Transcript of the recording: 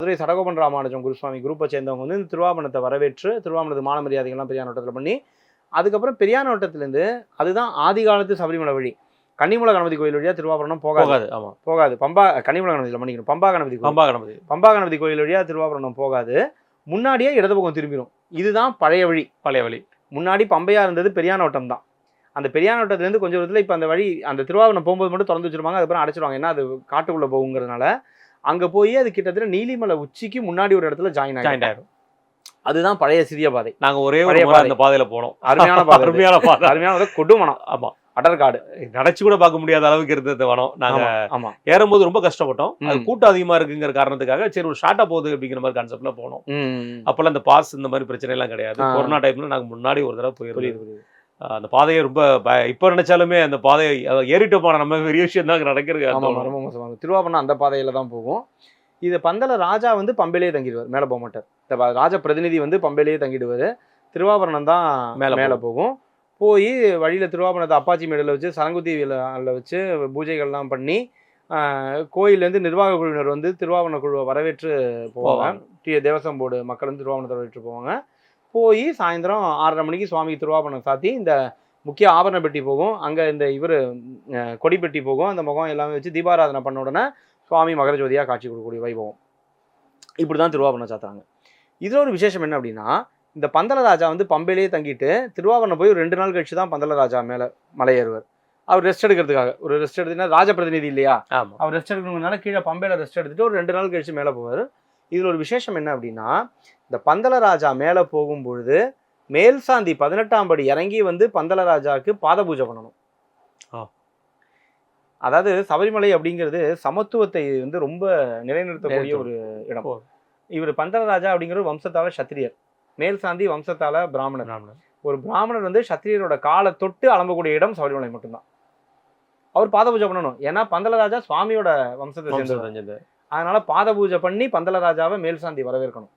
மதுரை சடகோபன் ராமானுஜம் குருசுவாமி குரூப்பை சேர்ந்தவங்க வந்து இந்த திருவாபரணத்தை வரவேற்று திருவாபரணத்து மான மரியாதைகள்லாம் பெரியார் நோட்டத்தில் பண்ணி அதுக்கப்புறம் பெரியார் நோட்டத்திலேருந்து அதுதான் ஆதி காலத்து சபரிமலை வழி. கன்னிமூல கணபதி கோயில் வழியாக திருவாபரணம் போகாது. ஆமாம், போகாது. கன்னிமூல கணபதியில் பண்ணிக்கணும். பம்பா கணபதி கோயில் வழியாக திருவாபரணம் போகாது. முன்னாடியே இடது பக்கம் திரும்பிடும். இதுதான் பழைய வழி. முன்னாடி பம்பையாக இருந்தது பெரியார் நோட்டம் தான். அந்த பெரியார் நோட்டத்துலேருந்து கொஞ்சம் தூரத்தில் இப்போ அந்த வழி அந்த திருவாபரணம் போகும்போது மட்டும் திறந்து வச்சுருவாங்க. அதுக்கப்புறம் அடைச்சிடுவாங்க. ஏன்னா அது காட்டுக்குள்ளே போகுங்கிறதுனால அங்கே போய் அது கிட்டத்தட்ட நீலிமலை உச்சிக்கு முன்னாடி ஒரு இடத்துல ஜாயின் ஆகிடும். அதுதான் பழைய சிறிய பாதை. நாங்கள் ஒரே அந்த பாதையில் போனோம். அருமையான பாதை கொடுமணம். ஆமாம், அடர்காடு நினைச்சு கூட பார்க்க முடியாத அளவுக்கு இருந்தது வனம். நாங்கள் ஏறும்போது ரொம்ப கஷ்டப்பட்டோம். அது கூட்டம் அதிகமாக இருக்குங்கிற காரணத்துக்காக சரி ஒரு ஷார்ட்டாக போகுது அப்படிங்கிற மாதிரி கான்செப்ட்ல போனோம். அப்போல்லாம் இந்த பாஸ் இந்த மாதிரி பிரச்சனை எல்லாம் கிடையாது. கொரோனா டைம்ல நாங்கள் முன்னாடி ஒரு தடவை போயிருந்தோம். அந்த பாதையை ரொம்ப இப்போ நினைச்சாலுமே அந்த பாதையை ஏறிட்டு போன நம்ம பெரிய விஷயம் தான் நடக்கிறது. ரொம்ப மோசமாக திருவாபரணம் அந்த பாதையில தான் போகும். இது பந்தல ராஜா வந்து பம்பையிலேயே தங்கிடுவார், மேலே போக மாட்டார். ராஜ பிரதிநிதி வந்து பம்பையிலேயே தங்கிடுவார். திருவாபரணம் தான் மேலே போகும். போய் வழியில் திருவாபரணத்தை அப்பாச்சி மேடையில் வச்சு சரங்குத்தியில் வச்சு பூஜைகள்லாம் பண்ணி கோயிலேருந்து நிர்வாக குழுவினர் வந்து திருவாபரண குழுவை வரவேற்று போவாங்க. தேவசம் போர்டு மக்கள் வந்து திருவாபரணத்தை வரவேற்று போவாங்க. போய் சாயந்தரம் 6:30 மணிக்கு சுவாமிக்கு திருவாபரணம் சாத்தி இந்த முக்கிய ஆபரண பெட்டி போகும். அங்கே இந்த கொடிப்பெட்டி போகும். அந்த முகம் எல்லாமே வச்சு தீபாராதனை பண்ண உடனே சுவாமி மகரஜோதியாக காட்சி கொடுக்கக்கூடிய வைபவம். இப்படி தான் திருவாபரணம் சாத்துறாங்க. இதில் ஒரு விசேஷம் என்ன அப்படின்னா, இந்த பந்தலராஜா வந்து பம்பையிலேயே தங்கிட்டு திருவாபரணம் போய் ஒரு 2 நாள் கழிச்சு தான் பந்தலராஜா மேலே மலையேறுவார். அவர் ரெஸ்ட் எடுக்கிறதுக்காக. ஒரு ரெஸ்ட் எடுத்துன்னா ராஜ பிரதிநிதி இல்லையா, அவர் ரெஸ்ட் எடுக்கணுங்கிறதுனால கீழே பம்பையில் ரெஸ்ட் எடுத்துட்டு ஒரு 2 நாள் கழிச்சு மேலே போவார். இதில் ஒரு விசேஷம் என்ன அப்படின்னா, இந்த பந்தலராஜா மேலே போகும்பொழுது மேல் சாந்தி 18ஆம் படி இறங்கி வந்து பந்தலராஜாவுக்கு பாத பூஜை பண்ணணும். அதாவது சபரிமலை அப்படிங்கிறது சமத்துவத்தை வந்து ரொம்ப நிலைநிறுத்தக்கூடிய ஒரு இடம். இவர் பந்தலராஜா அப்படிங்கிற வம்சத்தால சத்திரியர், மேல் சாந்தி வம்சத்தால பிராமணர். ஒரு பிராமணர் வந்து சத்திரியரோட காலை தொட்டு அளம்பக்கூடிய இடம் சபரிமலை மட்டும்தான். அவர் பாத பூஜை பண்ணணும். ஏன்னா பந்தலராஜா சுவாமியோட வம்சத்தை சேர்ந்தது. அதனால பாத பூஜை பண்ணி பந்தலராஜாவை மேல் சாந்தி வரவேற்கணும்.